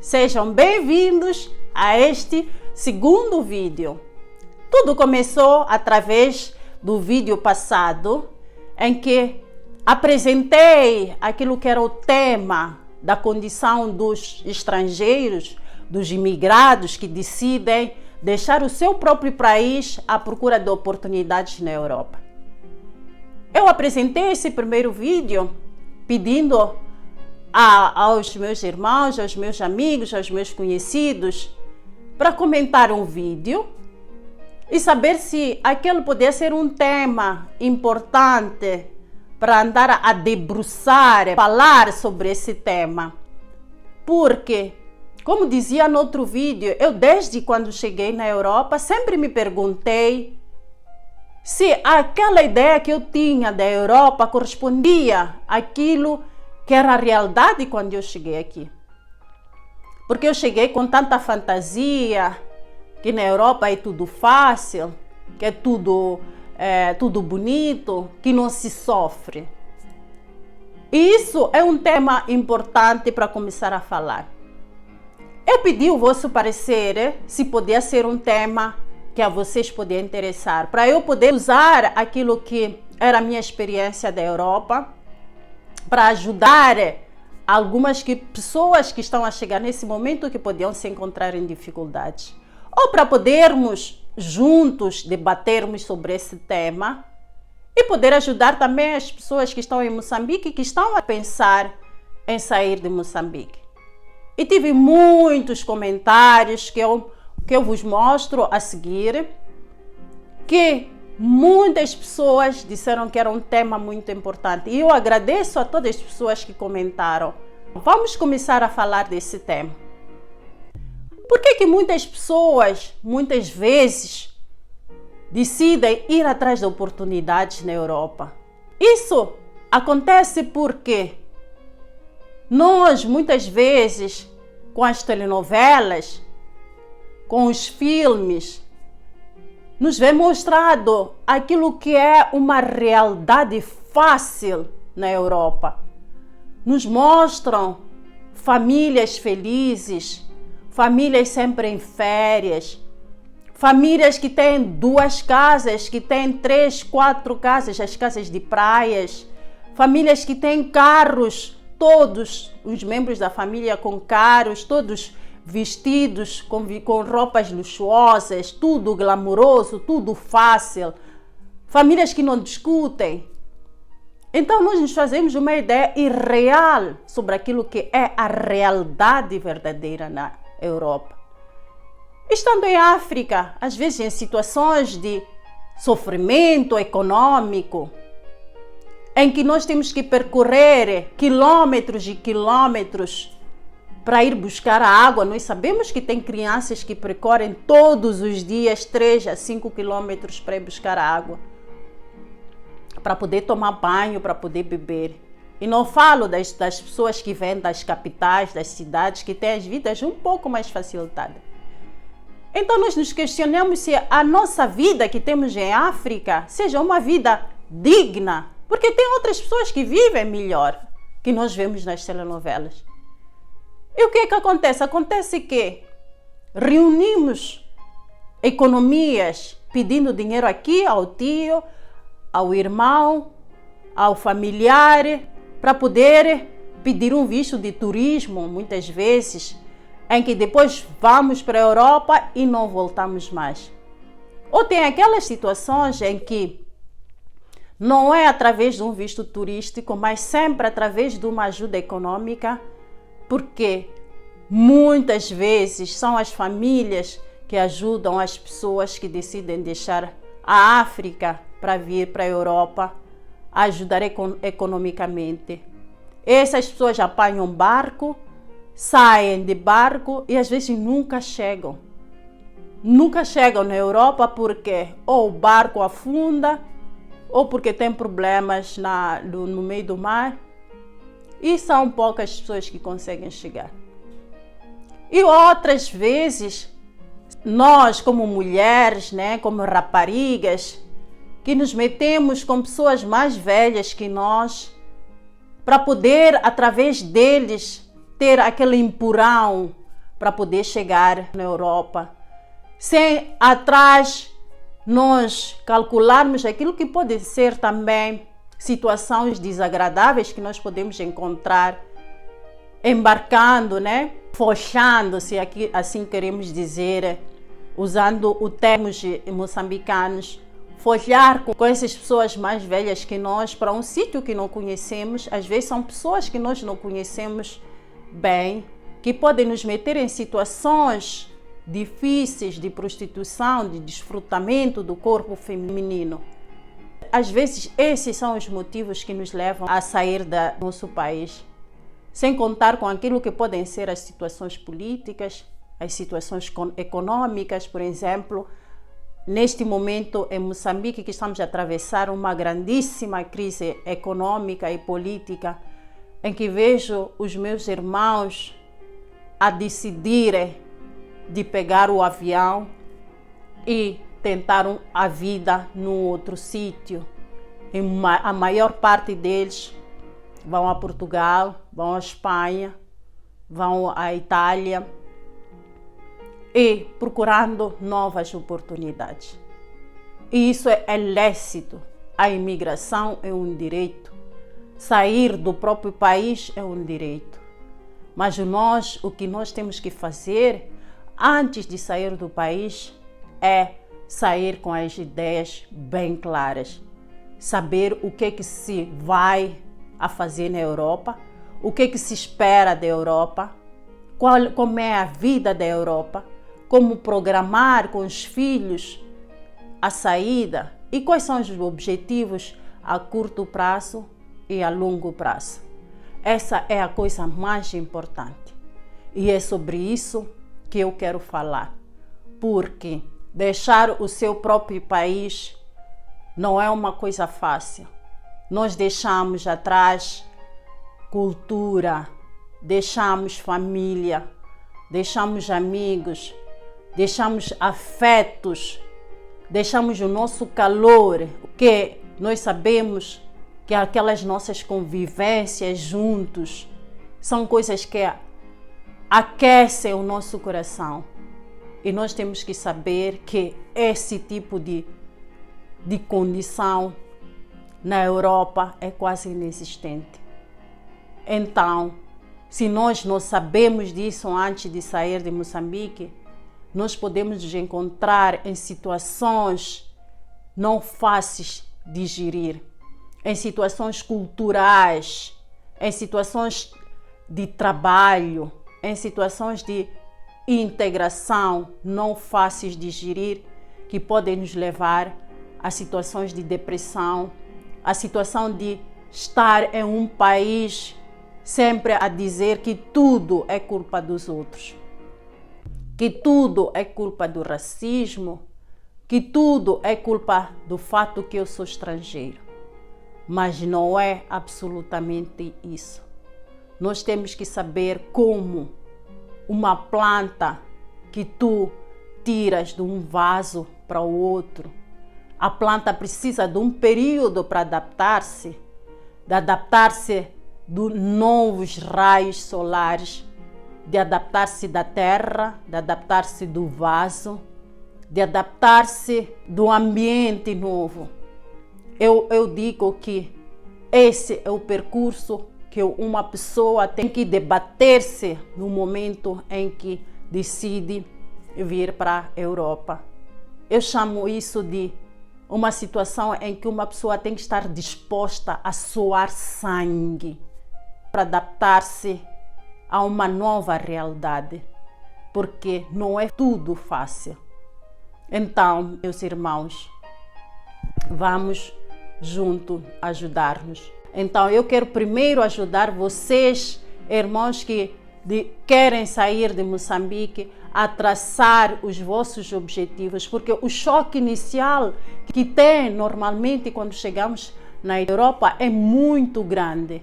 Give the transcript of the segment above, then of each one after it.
Sejam bem-vindos a este segundo vídeo. Tudo começou através do vídeo passado, em que apresentei aquilo que era o tema da condição dos estrangeiros, dos imigrados que decidem deixar o seu próprio país à procura de oportunidades na Europa. Eu apresentei esse primeiro vídeo pedindo aos meus irmãos, aos meus amigos, aos meus conhecidos para comentar um vídeo e saber se aquele podia ser um tema importante para andar a debruçar, falar sobre esse tema. Porque, como dizia no outro vídeo, eu desde quando cheguei na Europa sempre me perguntei se aquela ideia que eu tinha da Europa correspondia àquilo que era a realidade quando eu cheguei aqui. Porque eu cheguei com tanta fantasia, que na Europa é tudo fácil, que é tudo bonito, que não se sofre. E isso é um tema importante para começar a falar. Eu pedi o vosso parecer, se podia ser um tema que a vocês podia interessar, para eu poder usar aquilo que era a minha experiência da Europa, para ajudar algumas pessoas que estão a chegar nesse momento que podiam se encontrar em dificuldades. Ou para podermos juntos debatermos sobre esse tema e poder ajudar também as pessoas que estão em Moçambique, que estão a pensar em sair de Moçambique. E tive muitos comentários que eu vos mostro a seguir, que muitas pessoas disseram que era um tema muito importante. E eu agradeço a todas as pessoas que comentaram. Vamos começar a falar desse tema. Por que muitas pessoas, muitas vezes, decidem ir atrás de oportunidades na Europa? Isso acontece porque nós, muitas vezes, com as telenovelas, com os filmes, nos vê mostrado aquilo que é uma realidade fácil na Europa. Nos mostram famílias felizes, famílias sempre em férias, famílias que têm 2 casas, que têm 3, 4 casas, as casas de praias, famílias que têm carros, todos os membros da família com carros, todos vestidos com roupas luxuosas, tudo glamouroso, tudo fácil, famílias que não discutem. Então nós nos fazemos uma ideia irreal sobre aquilo que é a realidade verdadeira na Europa. Estando em África, às vezes em situações de sofrimento econômico, em que nós temos que percorrer quilômetros e quilômetros para ir buscar a água. Nós sabemos que tem crianças que percorrem todos os dias 3 a 5 quilômetros para ir buscar a água, para poder tomar banho, para poder beber. E não falo das pessoas que vêm das capitais, das cidades, que têm as vidas um pouco mais facilitadas. Então nós nos questionamos se a nossa vida que temos em África seja uma vida digna, porque tem outras pessoas que vivem melhor, que nós vemos nas telenovelas. E o que é que acontece? Acontece que reunimos economias pedindo dinheiro aqui ao tio, ao irmão, ao familiar, para poder pedir um visto de turismo, muitas vezes, em que depois vamos para a Europa e não voltamos mais. Ou tem aquelas situações em que não é através de um visto turístico, mas sempre através de uma ajuda econômica, porque muitas vezes são as famílias que ajudam as pessoas que decidem deixar a África para vir para a Europa, a ajudar economicamente. Essas pessoas apanham barco, saem de barco e às vezes nunca chegam. Nunca chegam na Europa porque ou o barco afunda, ou porque tem problemas no meio do mar. E são poucas pessoas que conseguem chegar. E outras vezes, nós como mulheres, como raparigas, que nos metemos com pessoas mais velhas que nós, para poder, através deles, ter aquele empurrão, para poder chegar na Europa, sem atrás nós calcularmos aquilo que pode ser também situações desagradáveis que nós podemos encontrar embarcando, né? Forçando, se aqui, assim queremos dizer, usando os termos moçambicanos, forjar com essas pessoas mais velhas que nós para um sítio que não conhecemos. Às vezes são pessoas que nós não conhecemos bem, que podem nos meter em situações difíceis de prostituição, de desfrutamento do corpo feminino. Às vezes esses são os motivos que nos levam a sair do nosso país, sem contar com aquilo que podem ser as situações políticas, as situações econômicas, por exemplo. Neste momento em Moçambique que estamos a atravessar uma grandíssima crise econômica e política, em que vejo os meus irmãos a decidirem de pegar o avião e tentar a vida num outro sítio. A maior parte deles vão a Portugal, vão à Espanha, vão à Itália e procurando novas oportunidades. E isso é lícito. A imigração é um direito. Sair do próprio país é um direito. Mas o que nós temos que fazer antes de sair do país é sair com as ideias bem claras. Saber o que se vai a fazer na Europa, o que se espera da Europa, como é a vida da Europa, como programar com os filhos a saída e quais são os objetivos a curto prazo e a longo prazo. Essa é a coisa mais importante e é sobre isso que eu quero falar, porque deixar o seu próprio país não é uma coisa fácil. Nós deixamos atrás cultura, deixamos família, deixamos amigos, deixamos afetos, deixamos o nosso calor, que nós sabemos que aquelas nossas convivências juntos são coisas que aquecem o nosso coração. E nós temos que saber que esse tipo de condição na Europa é quase inexistente. Então, se nós não sabemos disso antes de sair de Moçambique, nós podemos nos encontrar em situações não fáceis de gerir, em situações culturais, em situações de trabalho, em situações de integração não fáceis de gerir, que podem nos levar a situações de depressão, a situação de estar em um país sempre a dizer que tudo é culpa dos outros, que tudo é culpa do racismo, que tudo é culpa do fato que eu sou estrangeiro. Mas não é absolutamente isso. Nós temos que saber como uma planta que tu tiras de um vaso para o outro, a planta precisa de um período para adaptar-se, dos novos raios solares, de adaptar-se da terra, de adaptar-se do vaso, de adaptar-se do ambiente novo. Eu digo que esse é o percurso que uma pessoa tem que debater-se no momento em que decide vir para a Europa. Eu chamo isso de uma situação em que uma pessoa tem que estar disposta a suar sangue para adaptar-se a uma nova realidade, porque não é tudo fácil. Então, meus irmãos, vamos juntos ajudar-nos. Então, eu quero primeiro ajudar vocês, irmãos que querem sair de Moçambique, a traçar os vossos objetivos, porque o choque inicial que tem normalmente quando chegamos na Europa é muito grande.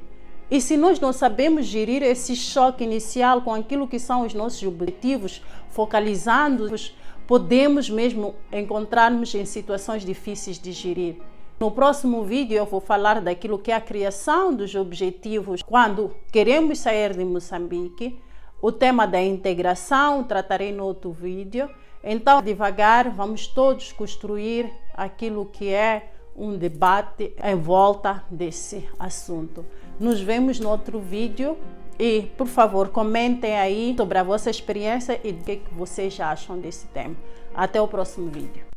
E se nós não sabemos gerir esse choque inicial com aquilo que são os nossos objetivos, focalizando-os, podemos mesmo encontrar-nos em situações difíceis de gerir. No próximo vídeo eu vou falar daquilo que é a criação dos objetivos quando queremos sair de Moçambique, o tema da integração, tratarei no outro vídeo. Então, devagar, vamos todos construir aquilo que é um debate em volta desse assunto. Nos vemos no outro vídeo e, por favor, comentem aí sobre a vossa experiência e o que vocês acham desse tema. Até o próximo vídeo.